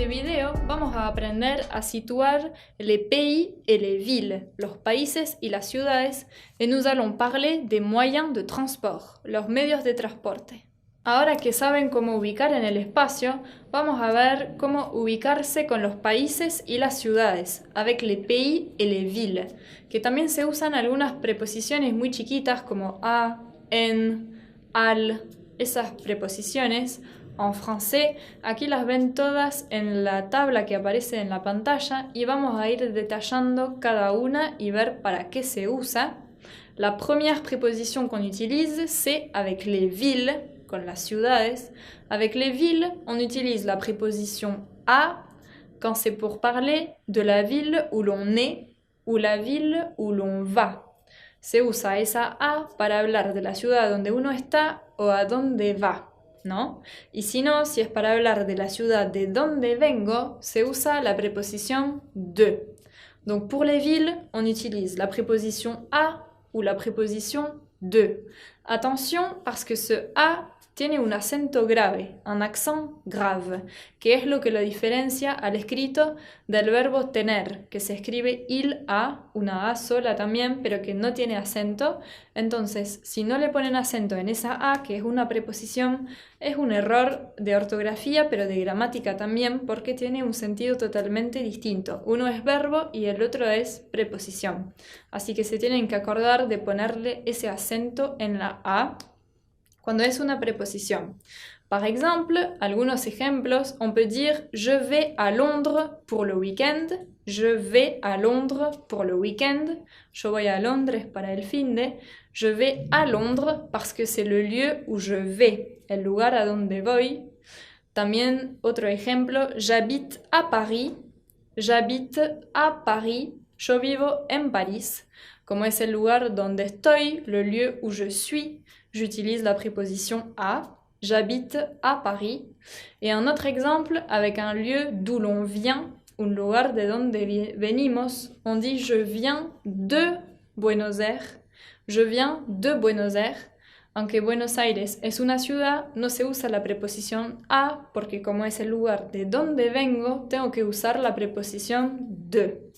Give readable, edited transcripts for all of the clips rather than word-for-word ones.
este video vamos a aprender a situar les pays et les villes, los países y las ciudades, et nous allons parler des moyens de transport, los medios de transporte. Ahora que saben cómo ubicar en el espacio, vamos a ver cómo ubicarse con los países y las ciudades, avec les pays et les villes, que también se usan algunas preposiciones muy chiquitas como a, en, al, esas preposiciones. En français, aquí las ven todas en la tabla que aparece en la pantalla y vamos a ir detallando cada una y ver para qué se usa. La première préposition qu'on utilise, c'est avec les villes, con las ciudades. Avec les villes, on utilise la préposition à quand c'est pour parler de la ville où l'on est ou la ville où l'on va. Se usa esa a para hablar de la ciudad donde uno está o a dónde va, ¿no? Y si no, si es para hablar de la ciudad de donde vengo, se usa la préposition de. Donc pour les villes, on utilise la préposition à ou la préposition de. Attention parce que ce a tiene un acento grave, un accent grave, que es lo que lo diferencia al escrito del verbo tener, que se escribe il a, una a sola también, pero que no tiene acento. Entonces, si no le ponen acento en esa a, que es una preposición, es un error de ortografía, pero de gramática también, porque tiene un sentido totalmente distinto. Uno es verbo y el otro es preposición. Así que se tienen que acordar de ponerle ese acento en la a cuando es una preposición. Par exemple, algunos ejemplos, on peut dire « Je vais à Londres pour le week-end ». Je vais à Londres pour le week-end. Yo voy a Londres para el fin de. Je vais à Londres parce que c'est le lieu où je vais, el lugar a donde voy. También otro ejemplo, j'habite à Paris. J'habite à Paris. Yo vivo en París. Como es el lugar donde estoy, le lieu où je suis, j'utilise la préposition à. J'habite à Paris. Et un autre exemple, avec un lieu d'où l'on vient, un lugar de donde venimos, on dit je viens de Buenos Aires. Je viens de Buenos Aires. Aunque Buenos Aires es una ciudad, no se usa la preposición a, porque como es el lugar de donde vengo, tengo que usar la preposición de.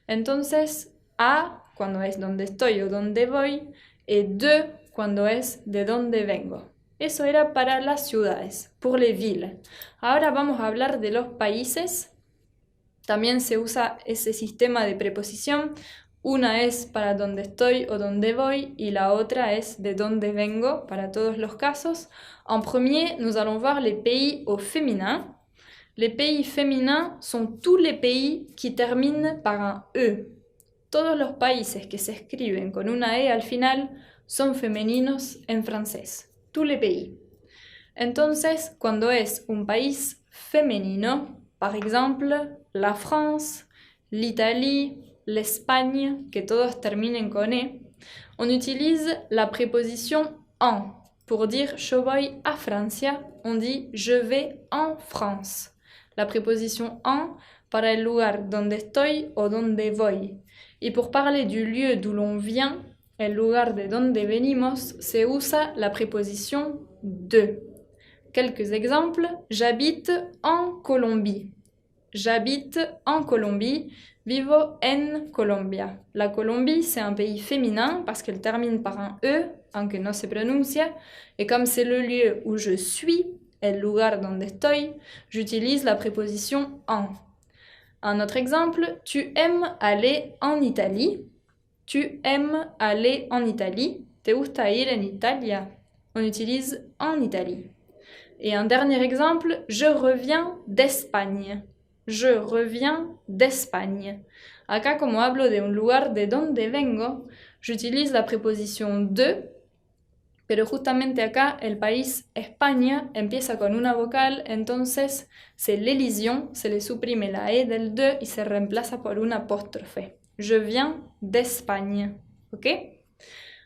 Entonces, a cuando es donde estoy o donde voy, y de cuando es de donde vengo. Eso era para las ciudades, pour les villes. Ahora vamos a hablar de los países. También se usa ese sistema de preposición. Una es para donde estoy o donde voy y la otra es de donde vengo para todos los casos. En premier, nous allons voir les pays au féminin. Les pays féminins sont tous les pays qui terminent par un E. Todos los países que se escriben con una E al final son femeninos en francés. Tous les pays. Entonces, cuando es un país femenino, par exemple, la France, l'Italie, l'Espagne, que todos terminen con E, on utilise la préposition en. Pour dire je voy a Francia, on dit je vais en France. La préposition en para el lugar donde estoy o donde voy. Y pour parler du lieu d'où l'on vient, el lugar de donde venimos, se usa la préposition de. Quelques exemples. J'habite en Colombie. J'habite en Colombie. Vivo en Colombia. La Colombie, c'est un pays féminin parce qu'elle termine par un E, aunque no se pronuncia. Et comme c'est le lieu où je suis, el lugar donde estoy, j'utilise la préposition en. Un autre exemple, tu aimes aller en Italie. Tu aimes aller en Italie. ¿Te gusta ir en Italia? On utilise en Italie. Et un dernier exemple, je reviens d'Espagne. Je reviens d'Espagne. Acá, como hablo de un lugar de donde vengo, j'utilise la préposition de, pero justamente acá el país España empieza con una vocal, entonces c'est l'élision, se le suprime la E del de y se reemplaza por un apóstrofe. Je viens d'Espagne. ¿Ok?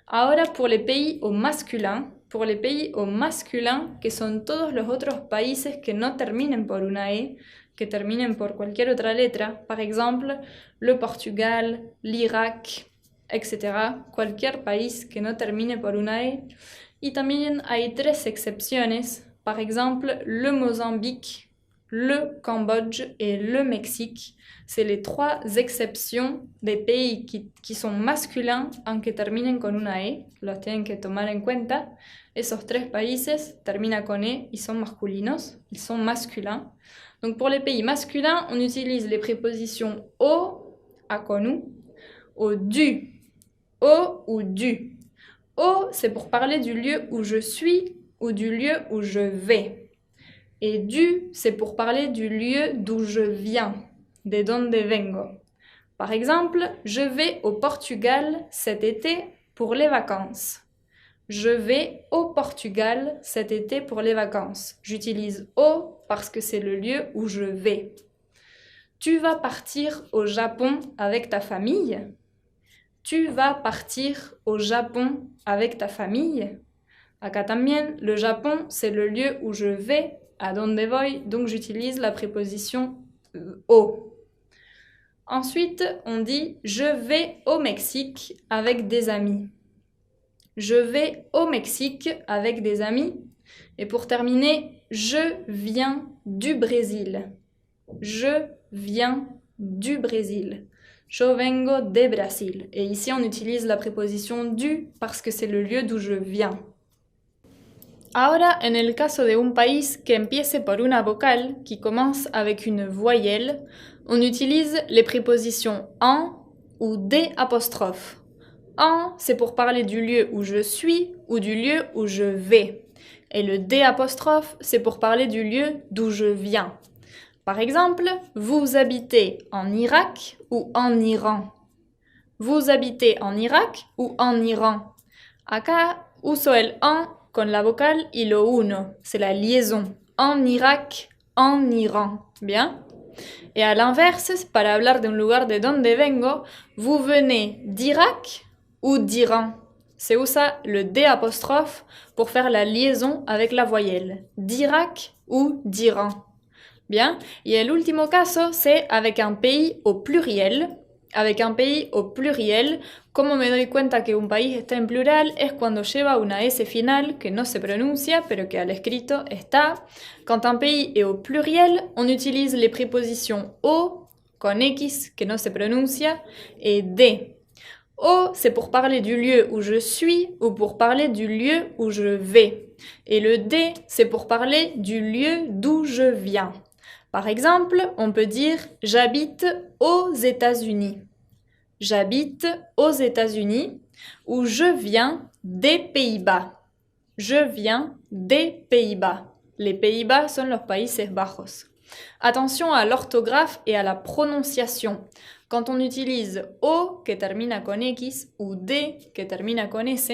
Ahora pour les pays au masculin. Pour les pays au masculin, que son todos los otros países que no terminen por una E, que terminen por cualquier otra letra. Par exemple, le Portugal, l'Irak, etc. Cualquier país que no termine por una E. Y también hay tres excepciones. Par exemple, le Mozambique, le Cambodge et le Mexique. C'est les trois exceptions des pays qui sont masculins aunque terminen con una E. Los tienen que tomar en cuenta. Esos tres países terminent con E y son masculinos. Ils sont masculins. Donc pour les pays masculins, on utilise les prépositions au, a con U, au du, au ou du. Au, c'est pour parler du lieu où je suis ou du lieu où je vais. Et du, c'est pour parler du lieu d'où je viens, de donde vengo. Par exemple, je vais au Portugal cet été pour les vacances. Je vais au Portugal cet été pour les vacances. J'utilise au parce que c'est le lieu où je vais. Tu vas partir au Japon avec ta famille? Tu vas partir au Japon avec ta famille? Acá también, le Japon, c'est le lieu où je vais, a donde voy, donc j'utilise la préposition au. Ensuite, on dit « je vais au Mexique avec des amis ». Je vais au Mexique avec des amis. Et pour terminer, je viens du Brésil. Je viens du Brésil. Yo vengo de Brasil. Et ici, on utilise la préposition du parce que c'est le lieu d'où je viens. Ahora, en el caso de un país que empiece por una vocal qui commence avec une voyelle, on utilise les prépositions en ou des apostrophes. En, c'est pour parler du lieu où je suis ou du lieu où je vais. Et le des apostrophes, c'est pour parler du lieu d'où je viens. Par exemple, vous habitez en Irak ou en Iran. Vous habitez en Irak ou en Iran. Acá uso el en con la vocal y lo uno. C'est la liaison. En Irak, en Iran. Bien? Et à l'inverse, para hablar de un lugar de donde vengo, vous venez d'Irak ou d'Iran. Se usa le D apostrophe pour faire la liaison avec la voyelle. D'Irak ou d'Iran. Bien. Y el último caso, c'est avec un pays au pluriel. Avec un pays au pluriel, como me doy cuenta que un país está en plural es cuando lleva una S final que no se pronuncia, pero que al escrito está. Quand un pays est au pluriel, on utilise les prépositions au, con X, que no se pronuncia, et de. Au, c'est pour parler du lieu où je suis ou pour parler du lieu où je vais. Et le de, c'est pour parler du lieu d'où je viens. Par exemple, on peut dire « j'habite aux États-Unis ». J'habite aux États-Unis ou « je viens des Pays-Bas ». Je viens des Pays-Bas. Les Pays-Bas sont los Países Bajos. Attention à l'orthographe et à la prononciation. Quand on utilise « o » que termina con X ou « de » que termina con S,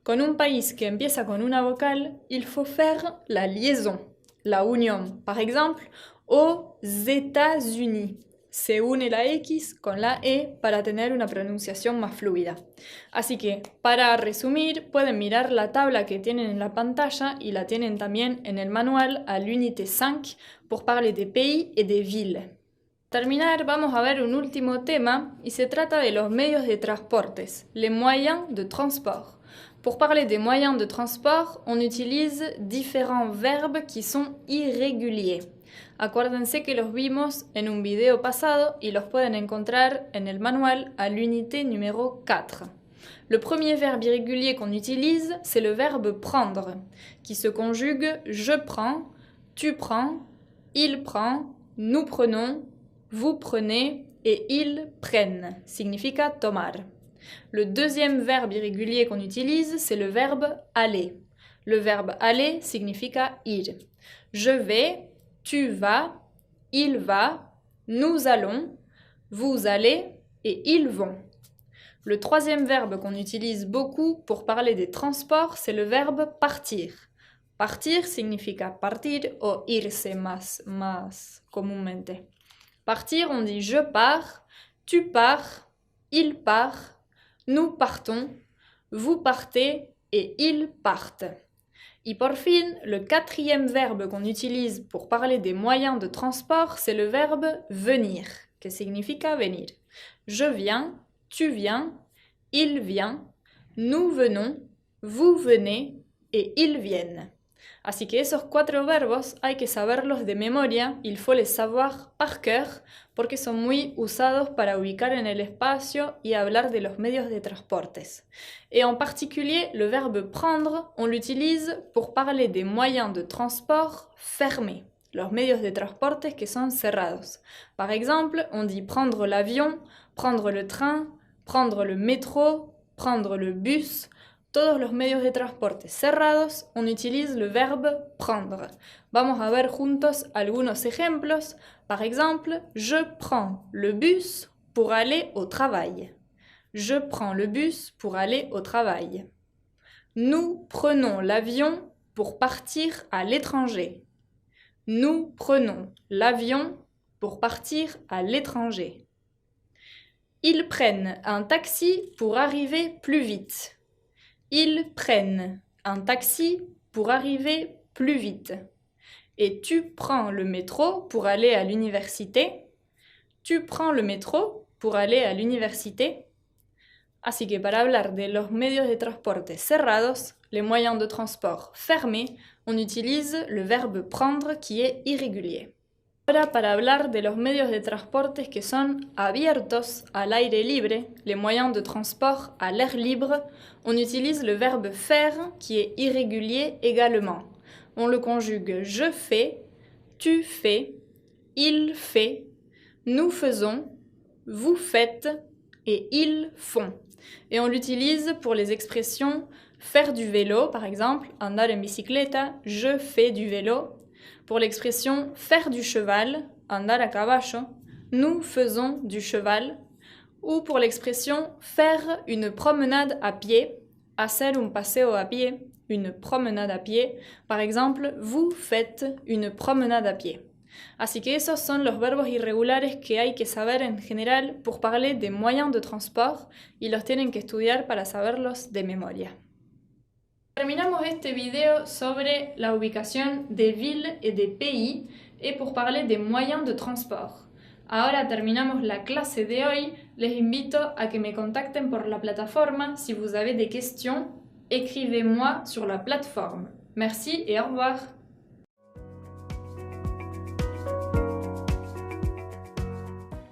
con un país que empieza con una vocal, il faut faire la liaison, la unión. Par exemple, aux États-Unis. Se une la X con la E para tener una pronunciación más fluida. Así que, para resumir, pueden mirar la tabla que tienen en la pantalla y la tienen también en el manual à l'unité 5 pour parler des pays et des villes. Para terminar, vamos a ver un último tema y se trata de los medios de transportes, les moyens de transport. Pour parler des moyens de transport, on utilise différents verbes qui sont irréguliers. Acuérdense que los vimos en un video pasado y los pueden encontrar en el manual à l'unité numéro 4. Le premier verbe irrégulier qu'on utilise, c'est le verbe prendre, qui se conjugue je prends, tu prends, il prend, nous prenons, vous prenez et ils prennent. Significa tomar. Le deuxième verbe irrégulier qu'on utilise, c'est le verbe aller. Le verbe aller significa ir. Je vais, tu vas, il va, nous allons, vous allez et ils vont. Le troisième verbe qu'on utilise beaucoup pour parler des transports, c'est le verbe partir. Partir significa partir o irse más comúnmente. Partir, on dit je pars, tu pars, il part, nous partons, vous partez et ils partent. Y por fin, le quatrième verbe qu'on utilise pour parler des moyens de transport, c'est le verbe venir, que significa venir. Je viens, tu viens, il vient, nous venons, vous venez et ils viennent. Así que esos 4 verbos hay que saberlos de memoria, il faut les savoir par cœur, porque son muy usados para ubicar en el espacio y hablar de los medios de transportes. Et en particulier, le verbe prendre, on l'utilise pour parler des moyens de transport fermés, los medios de transportes que son cerrados. Par exemple, on dit prendre l'avion, prendre le train, prendre le métro, prendre le bus. Todos los medios de transporte cerrados, on utilise le verbe prendre. Vamos a ver juntos algunos ejemplos. Par exemple, je prends le bus pour aller au travail. Je prends le bus pour aller au travail. Nous prenons l'avion pour partir à l'étranger. Nous prenons l'avion pour partir à l'étranger. Ils prennent un taxi pour arriver plus vite. Ils prennent un taxi pour arriver plus vite. Et tu prends le métro pour aller à l'université. Tu prends le métro pour aller à l'université. Así que para hablar de los medios de transporte cerrados, les moyens de transport fermés, on utilise le verbe prendre qui est irrégulier. Ahora, para hablar de los medios de transporte que son abiertos al aire libre, les moyens de transport à l'air libre, on utilise le verbe faire qui est irrégulier également. On le conjugue je fais, tu fais, il fait, nous faisons, vous faites et ils font. Et on l'utilise pour les expressions faire du vélo, par exemple, andar en bicicleta, je fais du vélo. Pour l'expression faire du cheval, andar a caballo, nous faisons du cheval. Ou pour l'expression faire une promenade à pied, hacer un paseo a pie, une promenade à pied. Par exemple, vous faites une promenade à pied. Así que esos son los verbos irregulares que hay que saber en general pour parler des moyens de transport y los tienen que estudiar para saberlos de memoria. Terminamos este video sobre la ubicación de ville et de pays et pour parler des moyens de transport. Ahora terminamos la clase de hoy. Les invito a que me contacten por la plataforma. Si vous avez des questions, écrivez-moi sur la plateforme. Merci et au revoir.